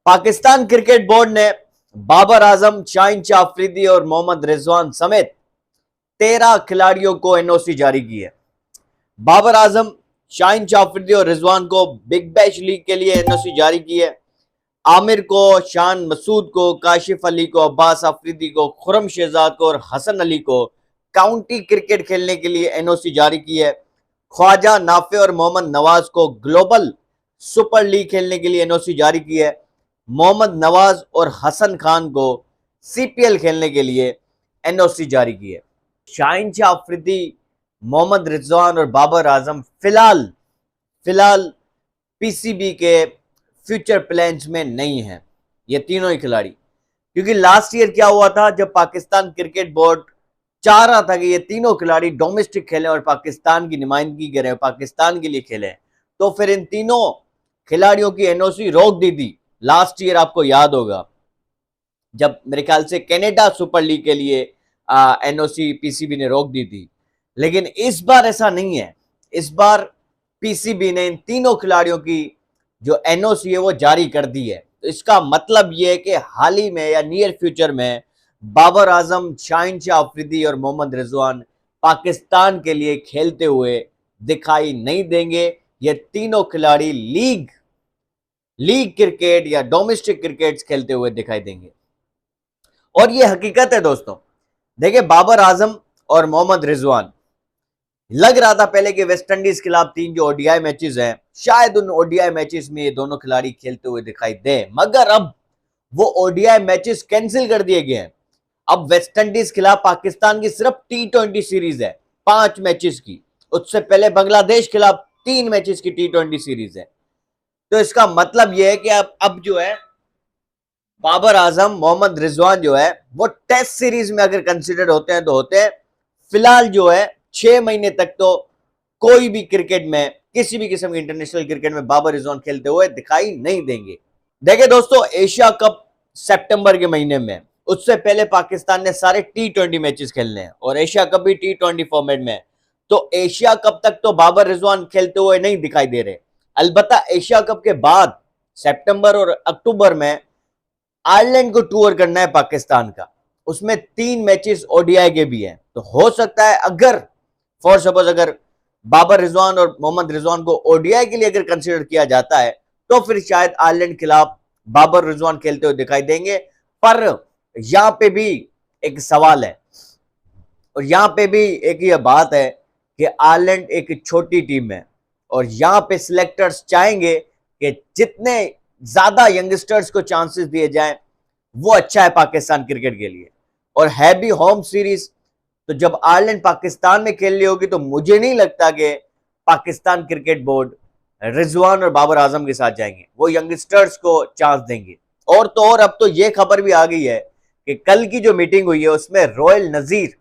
Pakistan cricket board ने बाबर आजम, शाहीन शाह अफरीदी और मोहम्मद रिजवान समेत 13 खिलाड़ियों को एनओसी जारी की है। बाबर आजम, शाहीन शाह अफरीदी और रिजवान को बिग बैश लीग के लिए एनओसी जारी की है। आमिर को, शान मसूद को, काशिफ अली को, अब्बास अफरीदी को, खुरम शहजाद को और हसन अली को काउंटी क्रिकेट खेलने के लिए एनओसी जारी की है। ख्वाजा नाफे और मोहम्मद नवाज को ग्लोबल सुपर लीग खेलने के लिए एनओसी जारी की है। मोहम्मद नवाज और हसन खान को सीपीएल खेलने के लिए एनओसी जारी की है। शाहीन शाह अफरीदी, मोहम्मद रिजवान और बाबर आजम फिलहाल पीसीबी के फ्यूचर प्लान्स में नहीं है, ये तीनों ही खिलाड़ी। क्योंकि लास्ट ईयर क्या हुआ था, जब पाकिस्तान क्रिकेट बोर्ड चाह रहा था कि ये तीनों खिलाड़ी डोमेस्टिक खेलें और पाकिस्तान की नुमाइंदगी करें, पाकिस्तान के लिए खेलें, तो फिर इन तीनों खिलाड़ियों की एनओसी रोक दी थी। लास्ट ईयर आपको याद होगा, जब मेरे ख्याल से कनाडा सुपर लीग के लिए एनओसी पीसीबी ने रोक दी थी। लेकिन इस बार ऐसा नहीं है। इस बार पीसीबी ने इन तीनों खिलाड़ियों की जो एनओसी है वो जारी कर दी है। तो इसका मतलब यह है कि हाल ही में या नियर फ्यूचर में बाबर आजम, शाहीन शाह अफरीदी और मोहम्मद रिजवान पाकिस्तान के लिए खेलते हुए दिखाई नहीं देंगे। ये तीनों खिलाड़ी लीग क्रिकेट या डोमेस्टिक क्रिकेट खेलते हुए दिखाई देंगे। और ये हकीकत है दोस्तों। देखिए, बाबर आजम और मोहम्मद रिजवान, लग रहा था पहले कि वेस्ट इंडीज के खिलाफ 3 जो ओडीआई मैचेस हैं, शायद उन ओडीआई मैचेस में ये दोनों खिलाड़ी खेलते हुए दिखाई दे, मगर अब वो ओडीआई मैचेस कैंसिल कर दिए गए हैं। अब वेस्ट इंडीज के खिलाफ पाकिस्तान की सिर्फ T20 सीरीज है 5 मैचेस की। उससे पहले बांग्लादेश के खिलाफ 3 मैचेस की T20 सीरीज है। तो इसका मतलब यह है कि अब जो है बाबर आजम, मोहम्मद रिजवान जो है वो टेस्ट सीरीज में अगर कंसिडर होते हैं तो होते हैं। फिलहाल जो है 6 महीने तक तो कोई भी क्रिकेट में, किसी भी किस्म के इंटरनेशनल क्रिकेट में बाबर रिजवान खेलते हुए दिखाई नहीं देंगे। देखिए दोस्तों, एशिया कप सितंबर के महीने में, उससे पहले पाकिस्तान ने सारे T20 मैचेस खेलने हैं और एशिया कप भी T20 फॉर्मेट में। तो एशिया कप तक तो बाबर रिजवान खेलते हुए नहीं दिखाई दे रहे। अलबत्ता एशिया कप के बाद सितंबर और अक्टूबर में आयरलैंड को टूर करना है पाकिस्तान का। उसमें 3 मैचेस ओडीआई के भी हैं। तो हो सकता है, अगर फॉर सपोज अगर बाबर रिजवान और मोहम्मद रिजवान को ओडीआई के लिए अगर कंसीडर किया जाता है, तो फिर शायद आयरलैंड के खिलाफ बाबर रिजवान खेलते हुए दिखाई देंगे। पर यहां पे भी एक सवाल है और यहां पे भी एक ये बात है कि आयरलैंड एक छोटी टीम है और यहां पे सिलेक्टर्स चाहेंगे कि जितने ज्यादा यंगस्टर्स को चांसेस दिए जाएं वो अच्छा है पाकिस्तान क्रिकेट के लिए। और है भी होम सीरीज, तो जब आयरलैंड पाकिस्तान में खेल रही होगी तो मुझे नहीं लगता कि पाकिस्तान क्रिकेट बोर्ड रिजवान और बाबर आजम के साथ जाएंगे, वो यंगस्टर्स को चांस देंगे। और तो और अब तो ये खबर भी आ गई है कि कल की जो मीटिंग हुई है उसमें रोयल नजीर,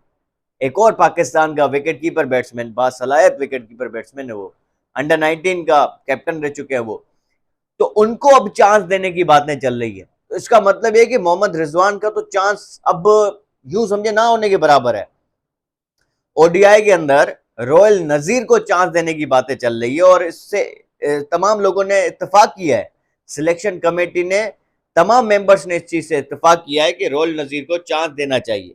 एक और पाकिस्तान का विकेट कीपर बैट्समैन, बासलाहियत विकेट कीपर बैट्समैन है, वो अंडर 19 का कैप्टन रह चुके हैं वो, तो उनको अब चांस देने की बातें चल रही है। तो इसका मतलब यह कि मोहम्मद रिजवान का तो चांस अब यूं समझे ना होने के बराबर है। ओडीआई के अंदर रोयल नजीर को चांस देने की बातें चल रही है और इससे तमाम लोगों ने इत्तेफाक किया है। सिलेक्शन कमेटी ने, तमाम मेंबर्स ने इस चीज से इत्तेफाक किया है कि रोयल नजीर को चांस देना चाहिए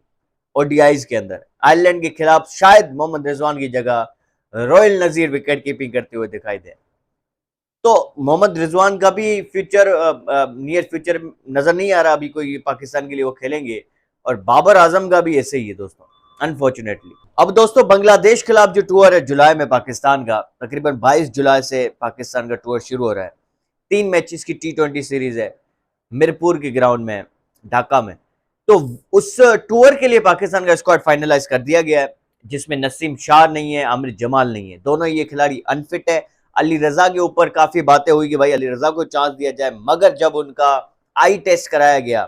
ओडीआईज के अंदर। आयरलैंड के खिलाफ शायद मोहम्मद रिजवान की जगह रोयल नजीर विकेट कीपिंग करते हुए दिखाई दे। तो मोहम्मद रिजवान का भी फ्यूचर, नियर फ्यूचर नजर नहीं आ रहा अभी कोई पाकिस्तान के लिए वो खेलेंगे। और बाबर आजम का भी ऐसे ही है दोस्तों, अनफॉर्चुनेटली। अब दोस्तों, बांग्लादेश खिलाफ जो टूर है जुलाई में पाकिस्तान का, तकरीबन 22 जुलाई से पाकिस्तान का टूर शुरू हो रहा है। 3 मैचेस की T20 सीरीज है मिरपुर के ग्राउंड में, ढाका में। तो उस टूर के लिए पाकिस्तान का स्क्वाड फाइनलाइज कर दिया गया है, जिसमें नसीम शाह नहीं है, आमिर जमाल नहीं है, दोनों ये खिलाड़ी अनफिट है। अली रजा के ऊपर काफी बातें हुई कि भाई अली रजा को चांस दिया जाए, मगर जब उनका आई टेस्ट कराया गया,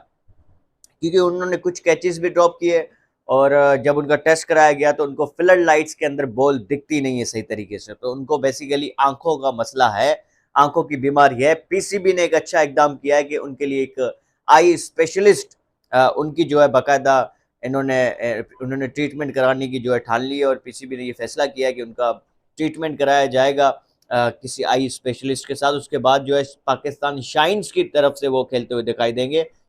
क्योंकि उन्होंने कुछ कैचेस भी ड्रॉप किए, और जब उनका टेस्ट कराया गया तो उनको फ्लड लाइट्स के अंदर बॉल दिखती नहीं है सही तरीके से। तो उनको बेसिकली आंखों का मसला है, आंखों की बीमारी है। पीसीबी ने एक अच्छा इकदाम किया है कि उनके लिए एक आई स्पेशलिस्ट, उनकी जो है बाकायदा उन्होंने ट्रीटमेंट कराने की जो है ठान ली है। और पीसीबी ने ये फैसला किया है कि उनका ट्रीटमेंट कराया जाएगा किसी आई स्पेशलिस्ट के साथ। उसके बाद जो है पाकिस्तान शाइन्स की तरफ से वो खेलते हुए दिखाई देंगे।